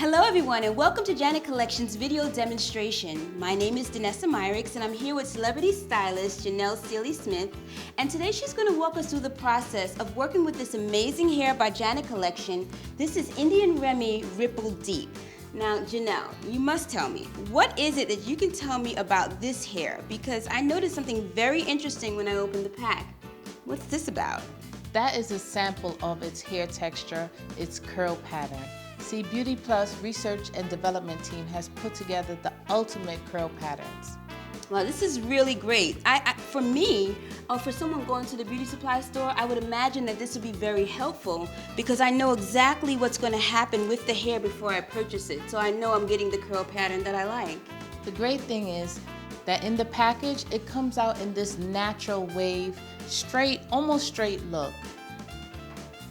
Hello everyone and welcome to Janet Collection's video demonstration. My name is Danessa Myricks and I'm here with celebrity stylist Janelle Sealy-Smith, and today she's going to walk us through the process of working with this amazing hair by Janet Collection. This is Indian Remy Ripple Deep. Now Janelle, you must tell me, what is it that you can tell me about this hair? Because I noticed something very interesting when I opened the pack. What's this about? That is a sample of its hair texture, its curl pattern. See, Beauty Plus research and development team has put together the ultimate curl patterns. Well, this is really great. For me, or for someone going to the beauty supply store, I would imagine that this would be very helpful because I know exactly what's going to happen with the hair before I purchase it. So I know I'm getting the curl pattern that I like. The great thing is that in the package, it comes out in this natural wave, straight, almost straight look.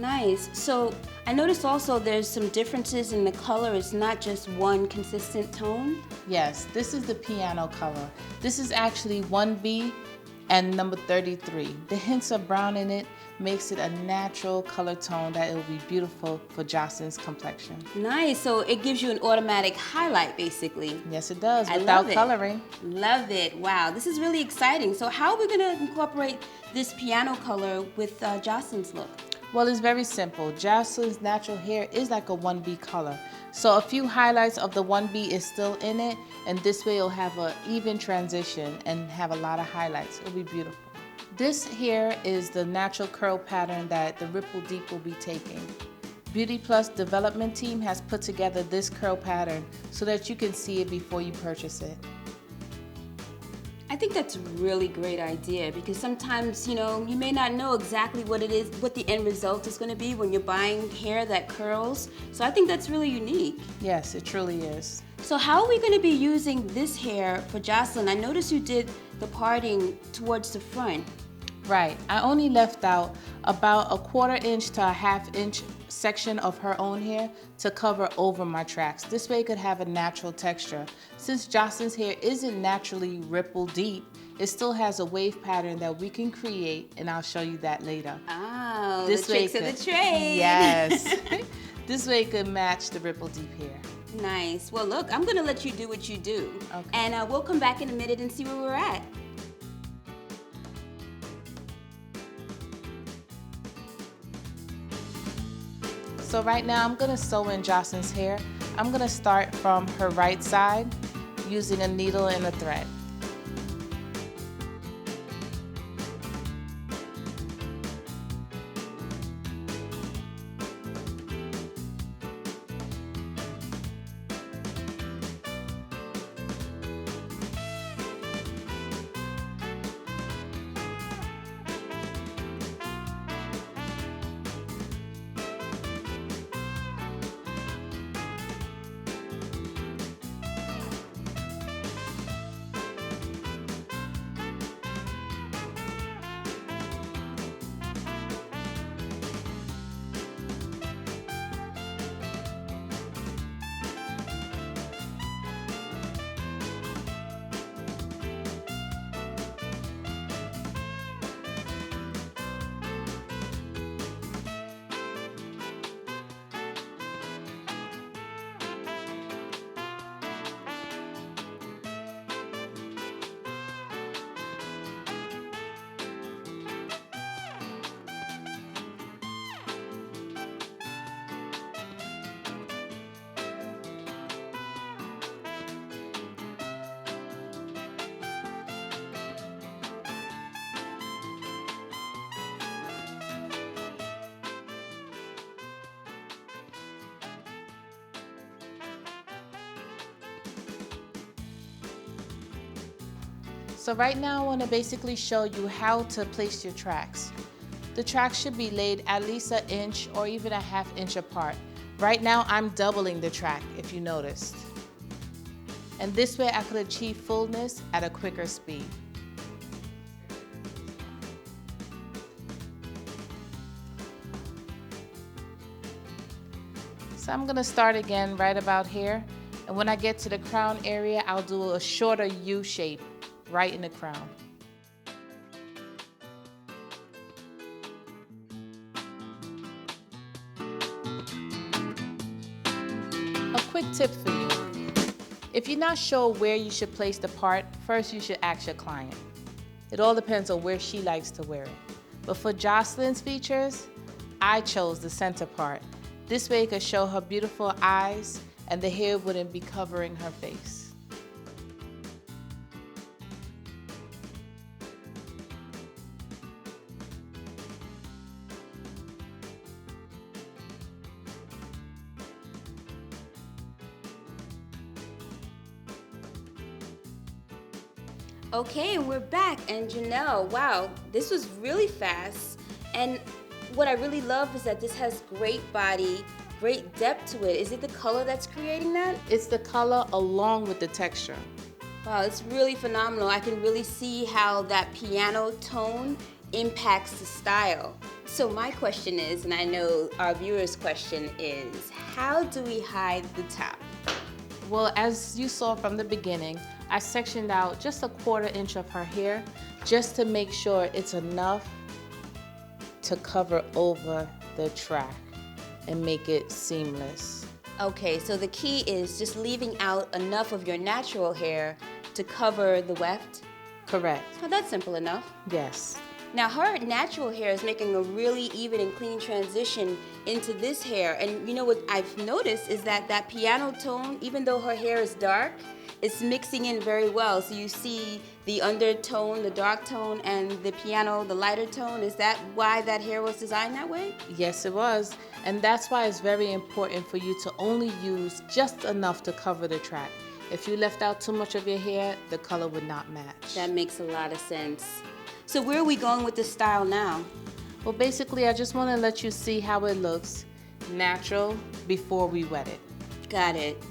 Nice. So I noticed also there's some differences in the color. It's not just one consistent tone. Yes, this is the piano color. This is actually 1B and number 33. The hints of brown in it makes it a natural color tone that it will be beautiful for Jocelyn's complexion. Nice. So it gives you an automatic highlight, basically. Yes, it does, without love it. coloring. Love it. Wow, this is really exciting. So how are we going to incorporate this piano color with Jocelyn's look? Well, it's very simple. Jocelyn's natural hair is like a 1B color. So a few highlights of the 1B is still in it, and this way it'll have an even transition and have a lot of highlights. It'll be beautiful. This here is the natural curl pattern that the Ripple Deep will be taking. Beauty Plus development team has put together this curl pattern so that you can see it before you purchase it. I think that's a really great idea because sometimes, you may not know exactly what it is, what the end result is going to be when you're buying hair that curls. So I think that's really unique. Yes, it truly is. So how are we going to be using this hair for Jocelyn? I noticed you did the parting towards the front. Right. I only left out about a 1/4 inch to a 1/2 inch section of her own hair to cover over my tracks. This way it could have a natural texture. Since Jocelyn's hair isn't naturally ripple deep, it still has a wave pattern that we can create, and I'll show you that later. Oh, this the tricks of the trade. Yes. This way it could match the ripple deep hair. Nice. Well, look, I'm going to let you do what you do. Okay. And we'll come back in a minute and see where we're at. So right now I'm going to sew in Jocelyn's hair. I'm going to start from her right side using a needle and a thread. So right now I want to basically show you how to place your tracks. The tracks should be laid at least 1 inch or even a 1/2 inch apart. Right now I'm doubling the track, if you noticed. And this way I could achieve fullness at a quicker speed. So I'm going to start again right about here. And when I get to the crown area, I'll do a shorter U shape right in the crown. quick tip for you. If you're not sure where you should place the part, first you should ask your client. It all depends on where she likes to wear it. But for Jocelyn's features, I chose the center part. This way it could show her beautiful eyes and the hair wouldn't be covering her face. Okay, and we're back. And Janelle, wow, this was really fast. And what I really love is that this has great body, great depth to it. Is it the color that's creating that? It's the color along with the texture. Wow, it's really phenomenal. I can really see how that piano tone impacts the style. So my question is, and I know our viewers' question is, how do we hide the top? Well, as you saw from the beginning, I sectioned out just a 1/4 inch of her hair just to make sure it's enough to cover over the track and make it seamless. Okay, so the key is just leaving out enough of your natural hair to cover the weft? Correct. Oh, that's simple enough. Yes. Now her natural hair is making a really even and clean transition into this hair. And you know what I've noticed is that that piano tone, even though her hair is dark, it's mixing in very well. So you see the undertone, the dark tone, and the piano, the lighter tone. Is that why that hair was designed that way? Yes, it was. And that's why it's very important for you to only use just enough to cover the track. If you left out too much of your hair, the color would not match. That makes a lot of sense. So where are we going with this style now? Well, basically, I just want to let you see how it looks natural before we wet it. Got it.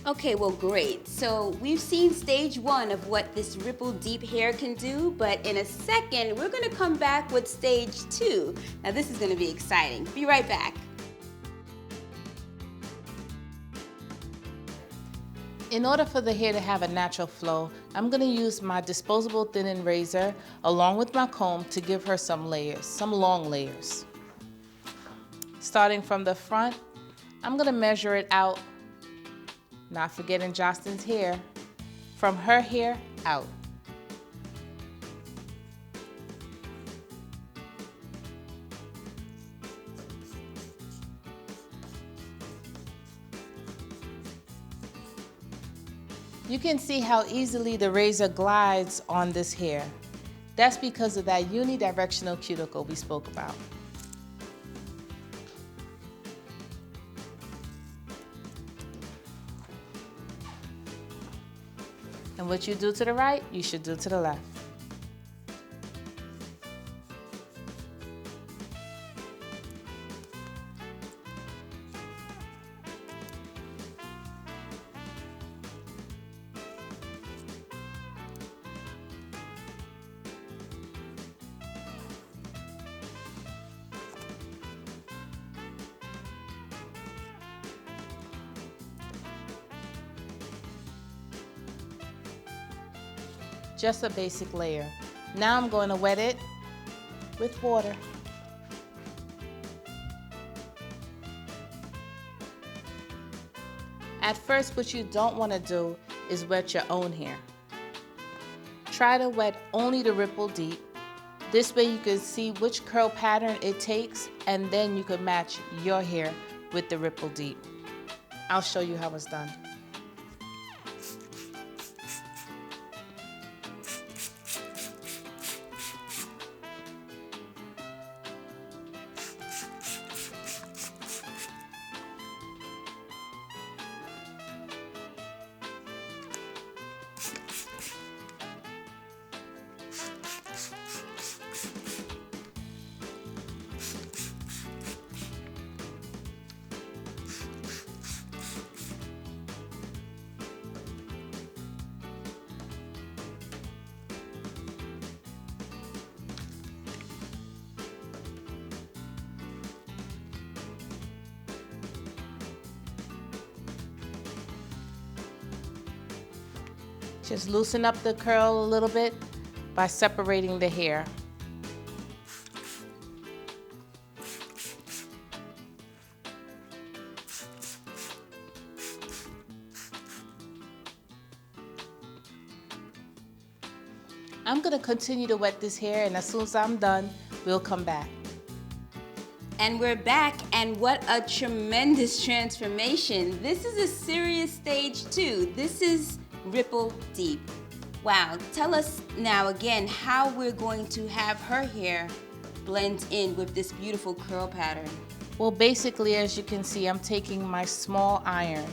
Okay, well, great. So we've seen stage 1 of what this ripple deep hair can do, but in a second, we're gonna come back with stage 2. Now this is gonna be exciting. Be right back. In order for the hair to have a natural flow, I'm gonna use my disposable thinning razor along with my comb to give her some layers, some long layers. Starting from the front, I'm gonna measure it out, not forgetting Jocelyn's hair, from her hair out. You can see how easily the razor glides on this hair. That's because of that unidirectional cuticle we spoke about. And what you do to the right, you should do to the left. Just a basic layer. Now I'm going to wet it with water. At first, what you don't want to do is wet your own hair. Try to wet only the ripple deep. This way you can see which curl pattern it takes, and then you can match your hair with the ripple deep. I'll show you how it's done. Just loosen up the curl a little bit by separating the hair. I'm gonna continue to wet this hair, and as soon as I'm done, we'll come back. And we're back, and what a tremendous transformation. This is a serious stage 2. This is Ripple Deep. Wow, tell us now again how we're going to have her hair blend in with this beautiful curl pattern. Well, basically, as you can see, I'm taking my small iron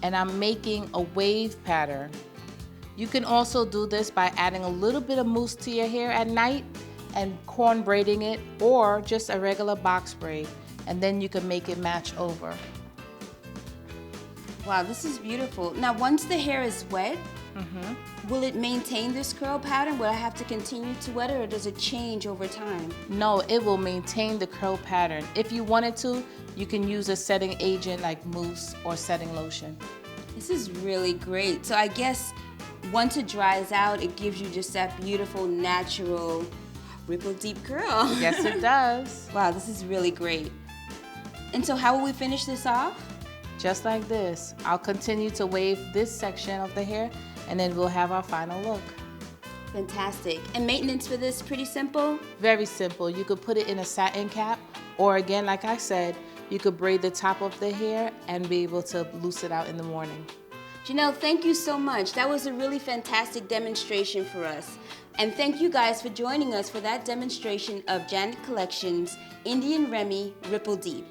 and I'm making a wave pattern. You can also do this by adding a little bit of mousse to your hair at night and corn braiding it, or just a regular box braid, and then you can make it match over. Wow, this is beautiful. Now, once the hair is wet, will it maintain this curl pattern? Will I have to continue to wet it, or does it change over time? No, it will maintain the curl pattern. If you wanted to, you can use a setting agent like mousse or setting lotion. This is really great. So I guess once it dries out, it gives you just that beautiful, natural, ripple deep curl. Yes, it does. Wow, this is really great. And so how will we finish this off? Just like this. I'll continue to wave this section of the hair, and then we'll have our final look. Fantastic. And maintenance for this, pretty simple? Very simple. You could put it in a satin cap, or again, like I said, you could braid the top of the hair and be able to loose it out in the morning. Janelle, thank you so much. That was a really fantastic demonstration for us. And thank you guys for joining us for that demonstration of Janet Collections Indian Remy Ripple Deep.